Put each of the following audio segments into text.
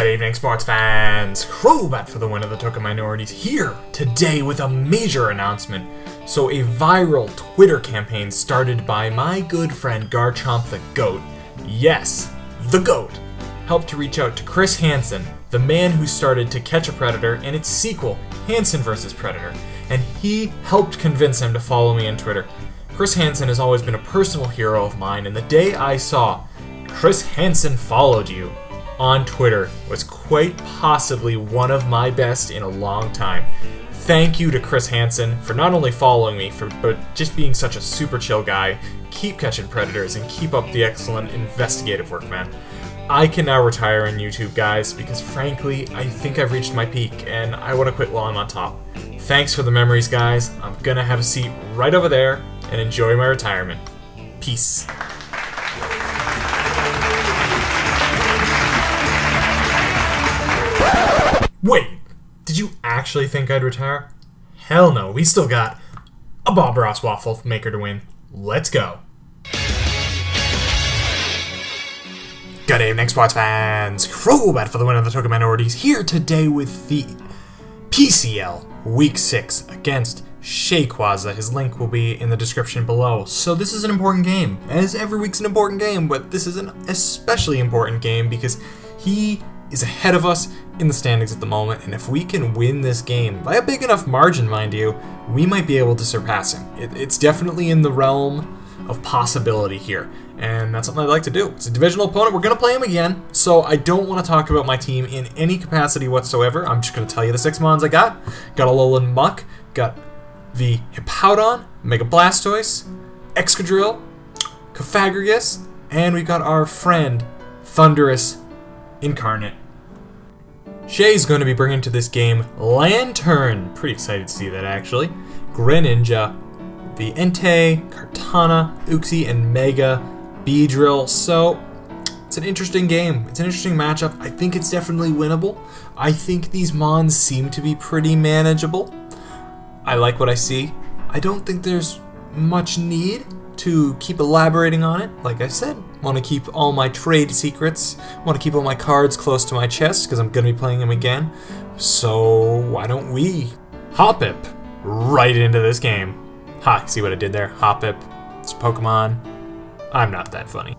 Good evening, sports fans! Crobat for the win of the TheTokenMinorities here today with a major announcement. So a viral Twitter campaign started by my good friend Garchomp the Goat, yes, the Goat, helped to reach out to Chris Hansen, the man who started To Catch a Predator and its sequel, Hansen vs. Predator, and he helped convince him to follow me on Twitter. Chris Hansen has always been a personal hero of mine, and the day I saw Chris Hansen followed you on Twitter was quite possibly one of my best in a long time. Thank you to Chris Hansen for not only following me, but just being such a super chill guy. Keep catching predators and keep up the excellent investigative work, man. I can now retire on YouTube, guys, because frankly, I think I've reached my peak and I want to quit while I'm on top. Thanks for the memories, guys. I'm gonna have a seat right over there and enjoy my retirement. Peace. Wait, did you actually think I'd retire? Hell no, we still got a Bob Ross Waffle maker to win. Let's go. Good evening, sports fans. Crobat for the win of the TokenMinorities here today with the PCL Week 6 against Shayquaza. His link will be in the description below. So this is an important game, as every week's an important game, but this is an especially important game because he is ahead of us in the standings at the moment, and if we can win this game, by a big enough margin, mind you, we might be able to surpass him. It's definitely in the realm of possibility here, and that's something I'd like to do. It's a divisional opponent, we're going to play him again, so I don't want to talk about my team in any capacity whatsoever. I'm just going to tell you the 6 mons I got. Got a Alolan Muck, got the Hippowdon, Mega Blastoise, Excadrill, Cofagrigus, and we got our friend, Thundurus Incarnate. Shay's going to be bringing to this game Lantern. Pretty excited to see that, actually. Greninja, the Entei, Kartana, Uxie, and Mega Beedrill. So, it's an interesting game. It's an interesting matchup. I think it's definitely winnable. I think these mons seem to be pretty manageable. I like what I see. I don't think there's much need to keep elaborating on it. Like I said, want to keep all my trade secrets, want to keep all my cards close to my chest because I'm going to be playing them again. So why don't we Hoppip right into this game? Ha, see what I did there? Hoppip, it's Pokemon. I'm not that funny.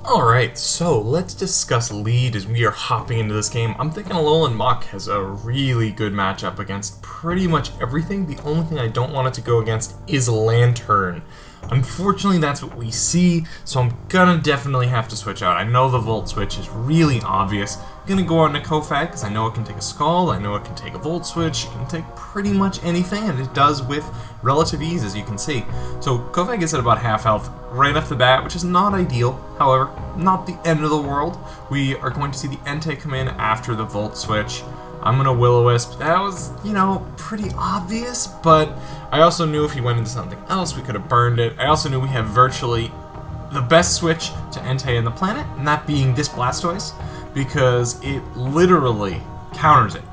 Alright, so let's discuss lead as we are hopping into this game. I'm thinking Alolan Muck has a really good matchup against pretty much everything. The only thing I don't want it to go against is Lantern. Unfortunately, that's what we see, so I'm gonna definitely have to switch out. I know the Volt switch is really obvious. I'm gonna go on to Cofag because I know it can take a Scald, I know it can take a Volt switch, it can take pretty much anything, and it does with relative ease, as you can see. So Cofag is at about half health right off the bat, which is not ideal. However, not the end of the world. We are going to see the Entei come in after the Volt switch. I'm gonna Will-O-Wisp. That was, you know, pretty obvious, but I also knew if he went into something else, we could have burned it. I also knew we have virtually the best switch to Entei in the planet, and that being this Blastoise, because it literally counters it.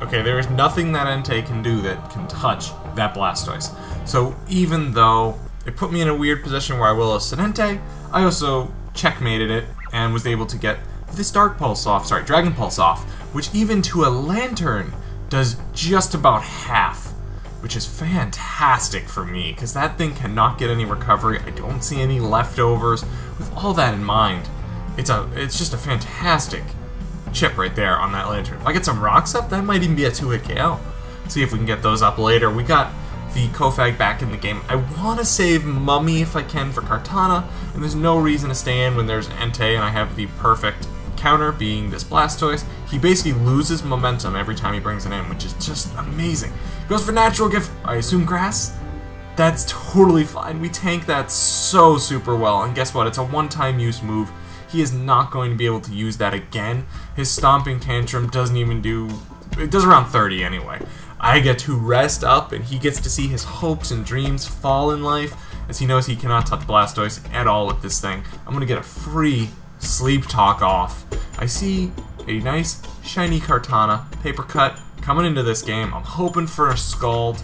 Okay, there is nothing that Entei can do that can touch that Blastoise. So even though it put me in a weird position where I Will-O-Wisp an Entei, I also checkmated it and was able to get this Dragon Pulse off, which even to a Lantern does just about half, which is fantastic for me, because that thing cannot get any recovery. I don't see any leftovers. With all that in mind, it's just a fantastic chip right there on that Lantern. If I get some rocks up, that might even be a 2-hit KO. See if we can get those up later. We got the Cofag back in the game. I want to save Mummy if I can for Kartana, and there's no reason to stay in when there's Entei and I have the perfect counter being this Blastoise. He basically loses momentum every time he brings it in, which is just amazing. Goes for Natural Gift, I assume Grass? That's totally fine. We tank that so super well, and guess what? It's a one-time use move. He is not going to be able to use that again. His Stomping Tantrum doesn't even do... It does around 30 anyway. I get to rest up, and he gets to see his hopes and dreams fall in life, as he knows he cannot touch Blastoise at all with this thing. I'm going to get a free Sleep Talk off. I see a nice shiny Kartana, Paper Cut, coming into this game. I'm hoping for a Scald,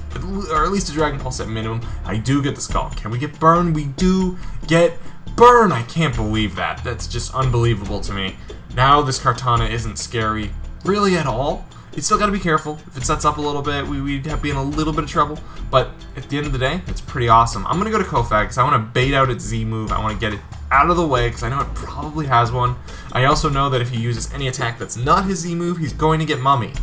or at least a Dragon Pulse at minimum. I do get the Scald. Can we get Burn? We do get Burn! I can't believe that. That's just unbelievable to me. Now this Kartana isn't scary really at all. You still got to be careful. If it sets up a little bit, we'd be in a little bit of trouble. But at the end of the day, it's pretty awesome. I'm going to go to Kofag because I want to bait out its Z move. I want to get it out of the way because I know it probably has one. I also know that if he uses any attack that's not his Z move, he's going to get Mummy.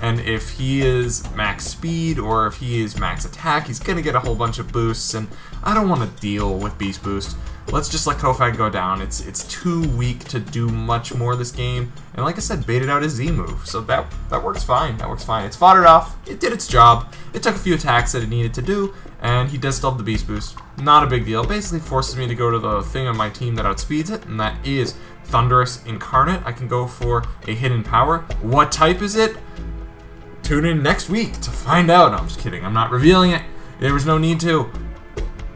And if he is max speed or if he is max attack, he's going to get a whole bunch of boosts. And I don't want to deal with Beast Boost. Let's just let Kofag go down. It's too weak to do much more this game. And like I said, baited out his Z move. So that works fine. That works fine. It's fought it off. It did its job. It took a few attacks that it needed to do. And he does still have the Beast Boost. Not a big deal. Basically forces me to go to the thing on my team that outspeeds it. And that is Thunderous Incarnate. I can go for a hidden power. What type is it? Tune in next week to find out. No, I'm just kidding. I'm not revealing it. There was no need to.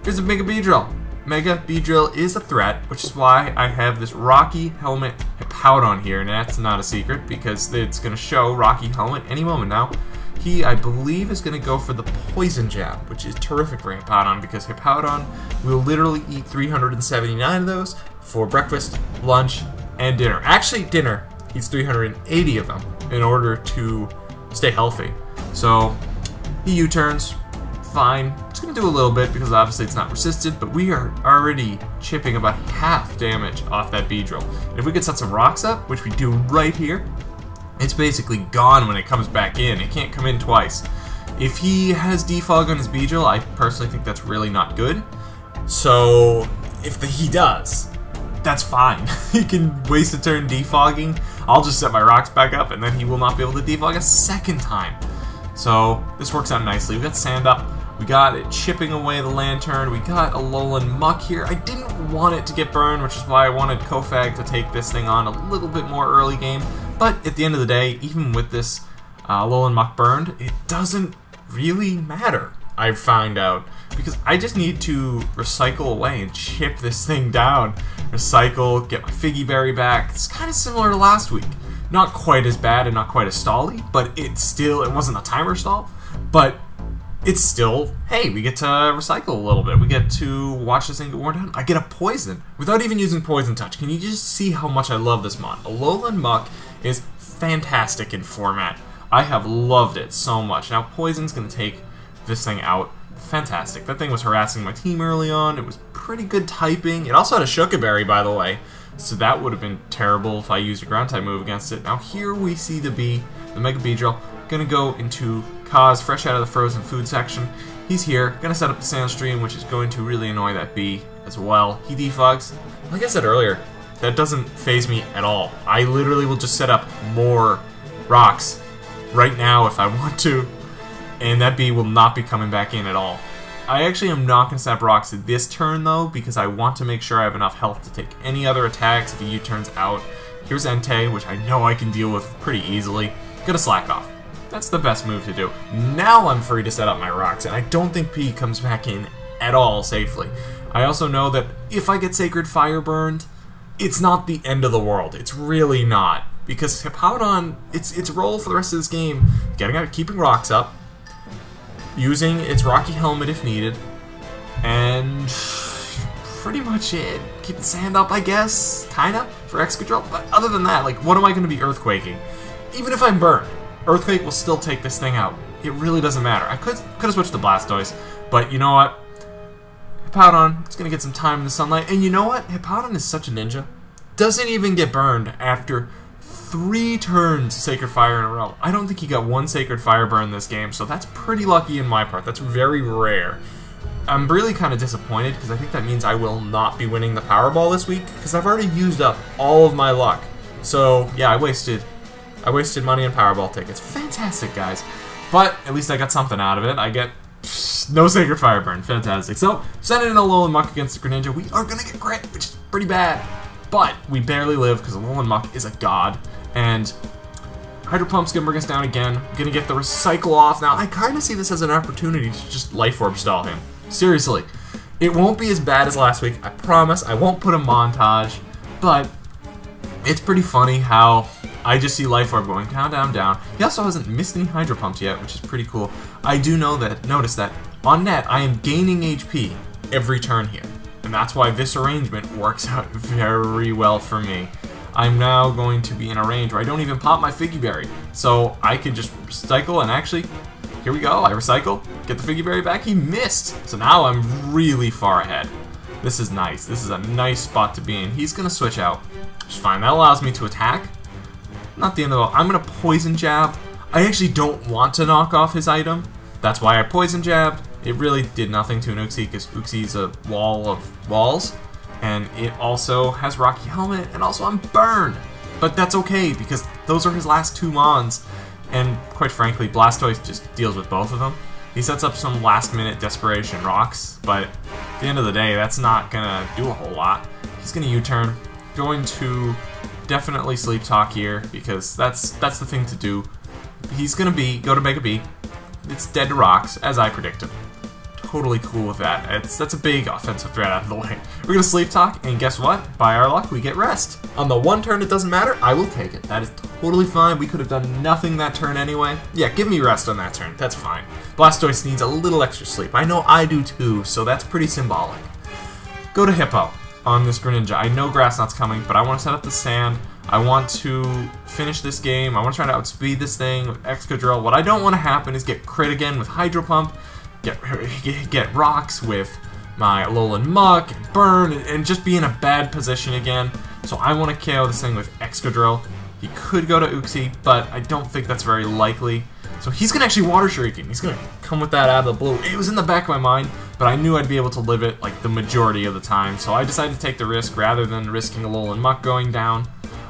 Here's a Mega Beedrill. Mega Beedrill is a threat, which is why I have this Rocky Helmet Hippowdon here, and that's not a secret because it's going to show Rocky Helmet any moment now. He, I believe, is going to go for the Poison Jab, which is terrific for Hippowdon because Hippowdon will literally eat 379 of those for breakfast, lunch, and dinner. Actually, dinner eats 380 of them in order to stay healthy. So, he U-turns. Fine. It's going to do a little bit because obviously it's not resisted, but we are already chipping about half damage off that Beedrill. And if we could set some rocks up, which we do right here, it's basically gone when it comes back in. It can't come in twice. If he has defog on his Beedrill, I personally think that's really not good. So if he does, that's fine. He can waste a turn defogging. I'll just set my rocks back up and then he will not be able to defog a second time. So this works out nicely. We got Sand Up. We got it chipping away the Lantern. We got a Alolan Muck here. I didn't want it to get burned, which is why I wanted Kofag to take this thing on a little bit more early game. But at the end of the day, even with this Alolan Muck burned, it doesn't really matter, I found out. Because I just need to recycle away and chip this thing down. Recycle, get my Figgy Berry back. It's kind of similar to last week. Not quite as bad and not quite as stally, but it wasn't a timer stall, but it's still, hey, we get to recycle a little bit. We get to watch this thing get worn down. I get a Poison without even using Poison Touch. Can you just see how much I love this mod? Alolan Muck is fantastic in format. I have loved it so much. Now Poison's going to take this thing out. Fantastic. That thing was harassing my team early on. It was pretty good typing. It also had a Shayquaza Berry, by the way. So that would have been terrible if I used a ground type move against it. Now here we see the Mega Beedrill, gonna go into Kaz, fresh out of the frozen food section. He's here, gonna set up the Sandstream, which is going to really annoy that bee as well. He defogs. Like I said earlier, that doesn't faze me at all. I literally will just set up more rocks right now if I want to, and that bee will not be coming back in at all. I actually am not going to set up rocks this turn though, because I want to make sure I have enough health to take any other attacks if he U-turns out. Here's Entei, which I know I can deal with pretty easily. Gonna slack off. That's the best move to do. Now I'm free to set up my rocks, and I don't think P comes back in at all safely. I also know that if I get Sacred Fire burned, it's not the end of the world. It's really not. Because Hippowdon, its role for the rest of this game, keeping rocks up, using its Rocky Helmet if needed, and pretty much it. Keep the Sand Up, I guess, kinda, for Excadrill. But other than that, like, what am I going to be Earthquaking? Even if I'm burned, Earthquake will still take this thing out. It really doesn't matter. I could have switched to Blastoise, but you know what? Hippowdon, it's going to get some time in the sunlight. And you know what? Hippowdon is such a ninja. Doesn't even get burned after 3 turns Sacred Fire in a row. I don't think he got 1 Sacred Fire burn this game, so that's pretty lucky in my part. That's very rare. I'm really kind of disappointed because I think that means I will not be winning the Powerball this week because I've already used up all of my luck. So yeah, I wasted money on Powerball tickets. Fantastic, guys. But at least I got something out of it. I get no Sacred Fire burn. Fantastic. So sending in a Alolan Muck against the Greninja, we are gonna get crit, which is pretty bad. But we barely live because Alolan Muck is a god. And Hydro Pump's gonna bring us down again. Gonna get the Recycle off. Now, I kind of see this as an opportunity to just Life Orb stall him. Seriously. It won't be as bad as last week. I promise. I won't put a montage. But it's pretty funny how I just see Life Orb going down, down, down. He also hasn't missed any Hydro Pumps yet, which is pretty cool. I do notice that on net, I am gaining HP every turn here. And that's why this arrangement works out very well for me. I'm now going to be in a range where I don't even pop my Figgy Berry. So I could just recycle, and actually, here we go. I recycle, get the Figgy Berry back. He missed. So now I'm really far ahead. This is nice. This is a nice spot to be in. He's going to switch out. Which is fine. That allows me to attack. Not the end of the world. I'm going to Poison Jab. I actually don't want to knock off his item. That's why I Poison Jabbed. It really did nothing to an Uxie because Uxie's a wall of walls. And it also has Rocky Helmet, and also I'm burned. But that's okay, because those are his last 2 Mons. And quite frankly, Blastoise just deals with both of them. He sets up some last-minute Desperation Rocks, but at the end of the day, that's not going to do a whole lot. He's going to U-turn, going to definitely Sleep Talk here, because that's the thing to do. He's going to go to Mega B. It's dead to rocks, as I predicted. Totally cool with that. That's a big offensive threat out of the way. We're going to Sleep Talk, and guess what? By our luck, we get rest. On the one turn it doesn't matter, I will take it. That is totally fine. We could have done nothing that turn anyway. Yeah, give me rest on that turn. That's fine. Blastoise needs a little extra sleep. I know I do too, so that's pretty symbolic. Go to Hippo on this Greninja. I know Grass Knot's coming, but I want to set up the sand. I want to finish this game. I want to try to outspeed this thing with Excadrill. What I don't want to happen is get crit again with Hydro Pump, get rocks with my Alolan Muck, and burn, and just be in a bad position again. So I want to KO this thing with Excadrill. He could go to Uxie, but I don't think that's very likely. So he's going to actually Water Shuriken. He's going to come with that out of the blue. It was in the back of my mind, but I knew I'd be able to live it like the majority of the time. So I decided to take the risk rather than risking Alolan Muck going down.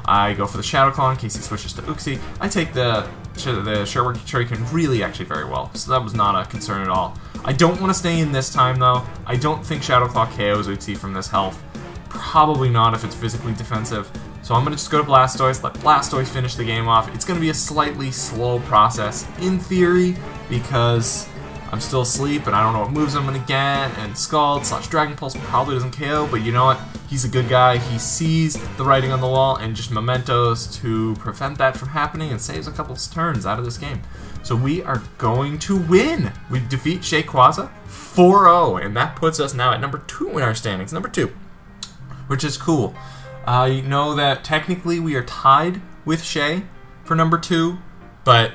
I go for the Shadow Claw in case he switches to Uxie. I take the Shuriken really actually very well, so that was not a concern at all. I don't want to stay in this time though. I don't think Shadow Claw KOs Uxie from this health. Probably not if it's physically defensive. So I'm going to just go to Blastoise, let Blastoise finish the game off. It's going to be a slightly slow process in theory because I'm still asleep and I don't know what moves I'm going to get, and Scald / Dragon Pulse probably doesn't KO, but you know what? He's a good guy. He sees the writing on the wall and just mementos to prevent that from happening and saves a couple turns out of this game. So we are going to win. We defeat Shayquaza 4-0, and that puts us now at number 2 in our standings. Number 2, which is cool. You know that technically we are tied with Shay for number 2, but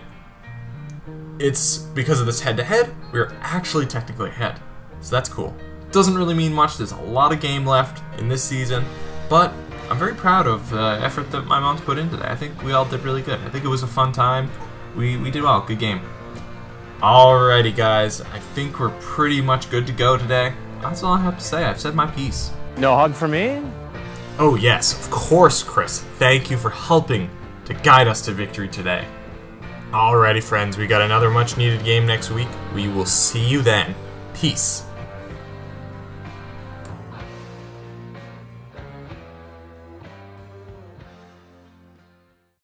it's because of this head-to-head, we're actually technically ahead. So that's cool. Doesn't really mean much. There's a lot of game left in this season, but I'm very proud of the effort that my mom's put into that. I think we all did really good. I think it was a fun time. We did well. Good game. Alrighty, guys. I think we're pretty much good to go today. That's all I have to say. I've said my piece. No hug for me? Oh yes, of course, Chris. Thank you for helping to guide us to victory today. Alrighty, friends. We got another much-needed game next week. We will see you then. Peace.